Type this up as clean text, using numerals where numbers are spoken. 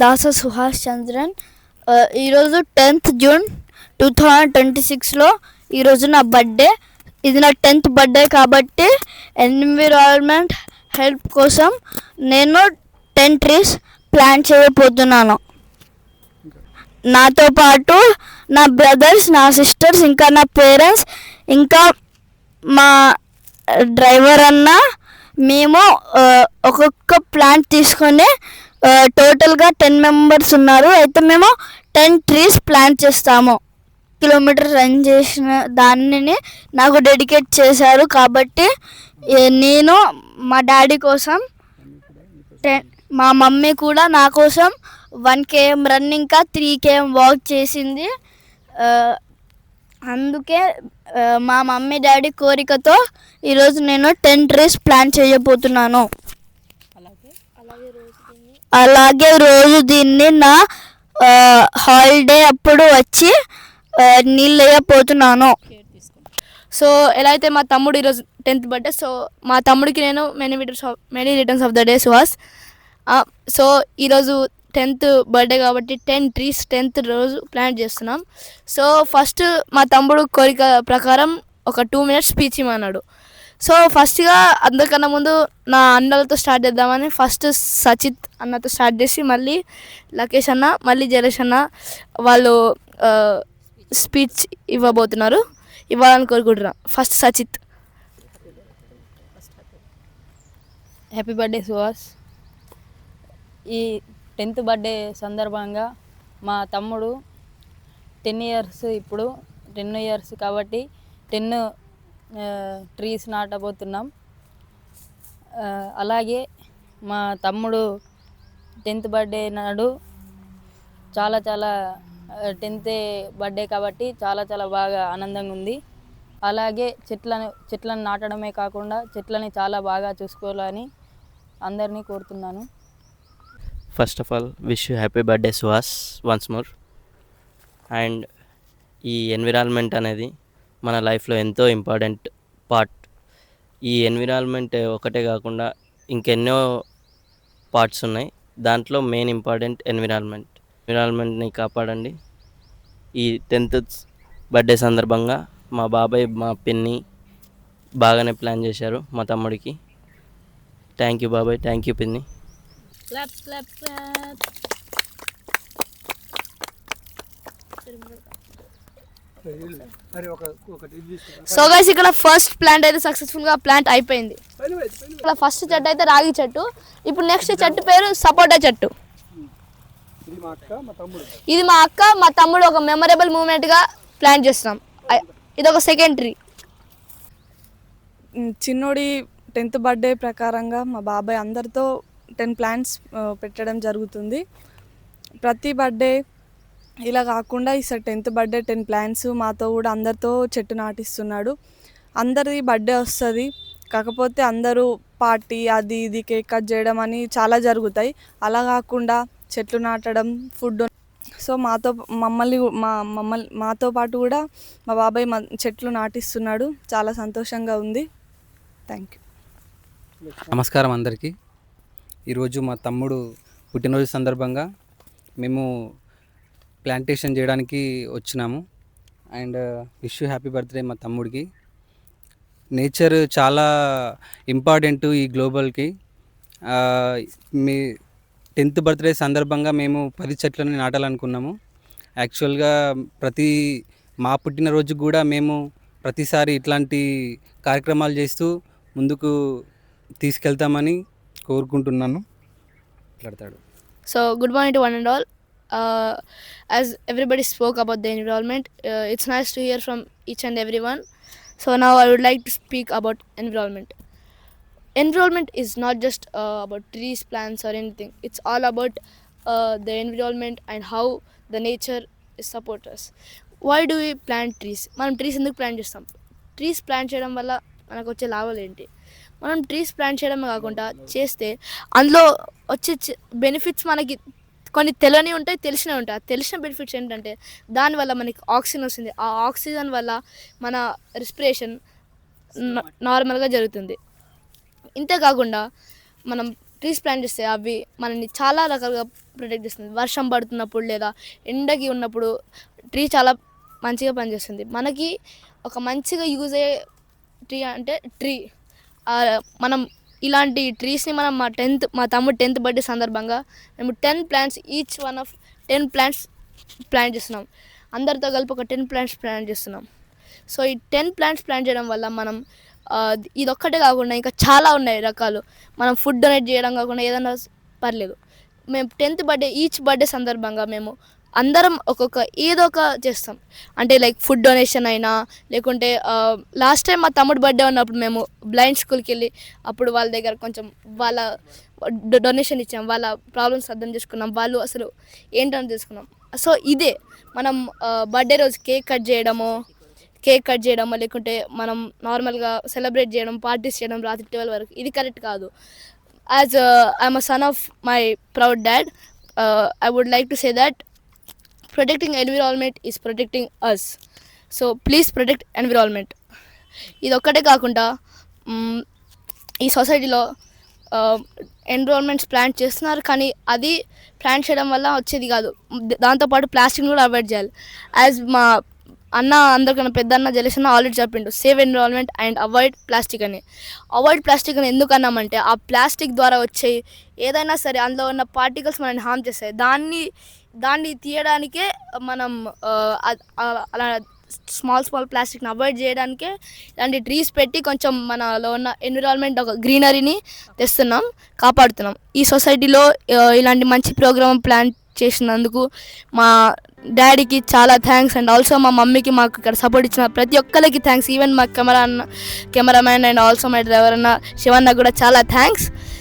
దాస సుహాస్ చంద్రన్. ఈరోజు 10th June 2026లో ఈరోజు నా బర్త్డే. ఇది నా 10th బర్త్డే కాబట్టి ఎన్విరాన్మెంట్ హెల్ప్ కోసం నేను 10 ట్రీస్ ప్లాంట్ చేయబోతున్నాను. నాతో పాటు నా బ్రదర్స్, నా సిస్టర్స్, ఇంకా నా పేరెంట్స్, ఇంకా మా డ్రైవర్ అన్న, మేము ఒక్కొక్క ప్లాంట్ తీసుకొని టోటల్గా 10 మెంబర్స్ ఉన్నారు. అయితే మేము 10 ట్రీస్ ప్లాంట్ చేస్తాము. కిలోమీటర్ రన్ చేసిన దానిని నాకు డెడికేట్ చేశారు కాబట్టి నేను మా డాడీ కోసం 10, మా మమ్మీ కూడా నా కోసం 1 km రన్ ఇంకా 3 km వాక్ చేసింది. అందుకే మా మమ్మీ డాడీ కోరికతో ఈరోజు నేను 10 ట్రీస్ ప్లాంట్ చేయబోతున్నాను. అలాగే రోజు దీన్ని నా హాలిడే అప్పుడు వచ్చి నీళ్ళు వేయపోతున్నాను. సో ఎలా అయితే మా తమ్ముడు ఈరోజు 10th బర్త్డే, సో మా తమ్ముడికి నేను many returns of the day Suhas. So ఈరోజు 10th బర్త్డే కాబట్టి 10 ట్రీస్ 10th రోజు ప్లాంట్ చేస్తున్నాం. సో ఫస్ట్ మా తమ్ముడు కోరిక ప్రకారం ఒక 2 minutes స్పీచ్ ఇవ్వమన్నాడు. సో ఫస్ట్గా అందరికన్నా ముందు నా అన్నలతో స్టార్ట్ చేద్దామని ఫస్ట్ సచిత్ అన్నతో స్టార్ట్ చేసి మళ్ళీ లకేష్ అన్న, మళ్ళీ జలేష్ అన్న వాళ్ళు స్పీచ్ ఇవ్వాలని కోరుకుంటున్నాను. First Sachit. Happy birthday Suhas. ఈ 10th బర్త్డే సందర్భంగా మా తమ్ముడు 10 years, ఇప్పుడు 10 years కాబట్టి 10 ట్రీస్ నాటబోతున్నాం. అలాగే మా తమ్ముడు 10th బర్త్డే నాడు చాలా 10th బర్త్డే కాబట్టి చాలా బాగా ఆనందంగా ఉంది. అలాగే చెట్లను నాటడమే కాకుండా చెట్లని చాలా బాగా చూసుకోవాలని అందరినీ కోరుతున్నాను. First of all wish you happy birthday Suhas once more. And ఈ ఎన్విరాన్మెంట్ అనేది మన లైఫ్లో ఎంతో ఇంపార్టెంట్ పార్ట్. ఈ ఎన్విరాన్మెంట్ ఒకటే కాకుండా ఇంకెన్నో పార్ట్స్ ఉన్నాయి. దాంట్లో మెయిన్ ఇంపార్టెంట్ ఎన్విరాన్మెంట్ని కాపాడండి. ఈ 10th బర్త్డే సందర్భంగా మా బాబాయ్, మా పిన్ని బాగానే ప్లాన్ చేశారు మా తమ్ముడికి. థ్యాంక్ యూ బాబాయ్, థ్యాంక్ యూ పిన్ని. సో గైస్ ఇక్కడ ఫస్ట్ ప్లాంట్ అయితే సక్సెస్ఫుల్గా ప్లాంట్ అయిపోయింది. ఇక్కడ ఫస్ట్ చెట్టు అయితే రాగి చెట్టు. ఇప్పుడు నెక్స్ట్ చెట్టు పేరు సపోటా చెట్టు. ఇది మా అక్క మా తమ్ముడు ఒక మెమరబుల్ మూమెంట్గా ప్లాన్ చేస్తున్నాం. ఇది ఒక సెకండ్ ట్రీ. చిన్నోడి 10th బర్త్డే ప్రకారంగా మా బాబాయ్ అందరితో 10 plants పెట్టడం జరుగుతుంది. ప్రతి బర్త్డే ఇలా కాకుండా ఈసారి 10th బర్త్డే 10 plants మాతో కూడా అందరితో చెట్టు నాటిస్తున్నాడు. అందరిది బర్త్డే వస్తుంది, కాకపోతే అందరూ పార్టీ అది ఇది కేక్ కట్ చేయడం అని చాలా జరుగుతాయి. అలా కాకుండా చెట్లు నాటడం, ఫుడ్. సో మాతో పాటు కూడా మా బాబాయ్ చెట్లు నాటిస్తున్నాడు. చాలా సంతోషంగా ఉంది. Thank you. నమస్కారం అందరికీ. ఈరోజు మా తమ్ముడు పుట్టినరోజు సందర్భంగా మేము ప్లాంటేషన్ చేయడానికి వచ్చినాము. And wish you happy birthday మా తమ్ముడికి. నేచర్ చాలా ఇంపార్టెంట్ ఈ గ్లోబల్కి. మీ 10th బర్త్డే సందర్భంగా మేము 10 చెట్లను నాటాలనుకున్నాము. యాక్చువల్గా మా పుట్టినరోజు కూడా మేము ప్రతిసారి ఇట్లాంటి కార్యక్రమాలు చేస్తూ ముందుకు తీసుకెళ్తామని కోరుకుంటున్నాను. మాట్లాడతాడు. So good morning to one and all. As everybody spoke about the environment, it's nice to hear from each and everyone. So now I would like to speak about environment. Environment is not just about trees, plants or anything. It's all about the environment and how the nature supports us. Why do we plant trees? మనం trees ఎందుకు plant చేస్తాం? Trees plant చేయడం వల్ల మనకు వచ్చే లాభాలు ఏంటి? మనం ట్రీస్ ప్లాంట్ చేయడమే కాకుండా చేస్తే అందులో వచ్చే బెనిఫిట్స్ మనకి కొన్ని తెలియని ఉంటాయి, తెలిసినవి ఉంటాయి. తెలిసిన బెనిఫిట్స్ ఏంటంటే దానివల్ల మనకి ఆక్సిజన్ వస్తుంది. ఆ ఆక్సిజన్ వల్ల మన రెస్పిరేషన్ నార్మల్గా జరుగుతుంది. ఇంతే కాకుండా మనం ట్రీస్ ప్లాంట్ చేస్తే అవి మనల్ని చాలా రకాలుగా ప్రొటెక్ట్ చేస్తుంది. వర్షం పడుతున్నప్పుడు లేదా ఎండకి ఉన్నప్పుడు ట్రీ చాలా మంచిగా పనిచేస్తుంది. మనకి ఒక మంచిగా యూజ్ అయ్యే ట్రీ అంటే ట్రీ. మనం ఇలాంటి ట్రీస్ని మనం మా తమ్ముడు 10th బర్త్డే సందర్భంగా మేము 10 plants, each one of 10 plants plant చేస్తున్నాం. అందరితో కలిపి ఒక 10 ప్లాంట్స్ ప్లాంట్ చేస్తున్నాం. సో ఈ 10 ప్లాంట్స్ ప్లాంట్ చేయడం వల్ల మనం ఇదొక్కటే కాకుండా ఇంకా చాలా ఉన్నాయి రకాలు. మనం ఫుడ్ డొనేట్ చేయడం కాకుండా ఏదైనా పర్లేదు. మేము 10th బర్త్డే, ఈచ్ బర్త్డే సందర్భంగా మేము అందరం ఒక్కొక్క ఏదో ఒక చేస్తాం. అంటే లైక్ ఫుడ్ డొనేషన్ అయినా, లేకుంటే లాస్ట్ టైం మా తమ్ముడు బర్త్డే ఉన్నప్పుడు మేము బ్లైండ్ స్కూల్కి వెళ్ళి అప్పుడు వాళ్ళ దగ్గర కొంచెం వాళ్ళ డొనేషన్ ఇచ్చాం. వాళ్ళ ప్రాబ్లమ్స్ అర్థం చేసుకున్నాం, వాళ్ళు అసలు ఏంటని తెలుసుకున్నాం. సో ఇదే మనం బర్త్డే రోజు కేక్ కట్ చేయడమో లేకుంటే మనం నార్మల్గా సెలబ్రేట్ చేయడం, పార్టీస్ చేయడం రాత్రి 12 వరకు, ఇది కరెక్ట్ కాదు. As I'm a son of my proud dad, I would like to say that protecting environment is protecting us. So please protect environment. ఇది ఒక్కటే కాకుండా ఈ సొసైటీలో ఎన్విరాన్మెంట్స్ ప్లాంట్ చేస్తున్నారు, కానీ అది ప్లాంట్ చేయడం వల్ల వచ్చేది కాదు. దాంతోపాటు ప్లాస్టిక్ని కూడా అవాయిడ్ చేయాలి. యాజ్ మా అన్న, అందరికన్నా పెద్ద అన్న జలేష్ అన్న ఆల్రెడీ చెప్పిండు, save environment and avoid plastic అని. అవాయిడ్ ప్లాస్టిక్ అని ఎందుకు అన్నామంటే ఆ ప్లాస్టిక్ ద్వారా వచ్చే ఏదైనా సరే అందులో ఉన్న పార్టికల్స్ మనల్ని హామ్ చేస్తాయి. దాన్ని తీయడానికే మనం అలా స్మాల్ ప్లాస్టిక్ని అవాయిడ్ చేయడానికే ఇలాంటి ట్రీస్ పెట్టి కొంచెం మనలో ఉన్న ఎన్విరాన్మెంట్ ఒక గ్రీనరీని తెస్తున్నాం, కాపాడుతున్నాం. ఈ సొసైటీలో ఇలాంటి మంచి ప్రోగ్రామ్ ప్లాన్ చేసినందుకు మా డాడీకి చాలా థ్యాంక్స్, అండ్ ఆల్సో మా మమ్మీకి మాకు ఇక్కడ సపోర్ట్ ఇచ్చిన ప్రతి ఒక్కరికి థ్యాంక్స్. ఈవెన్ మా cameraman and also my driver అన్న శివన్న కూడా చాలా థ్యాంక్స్.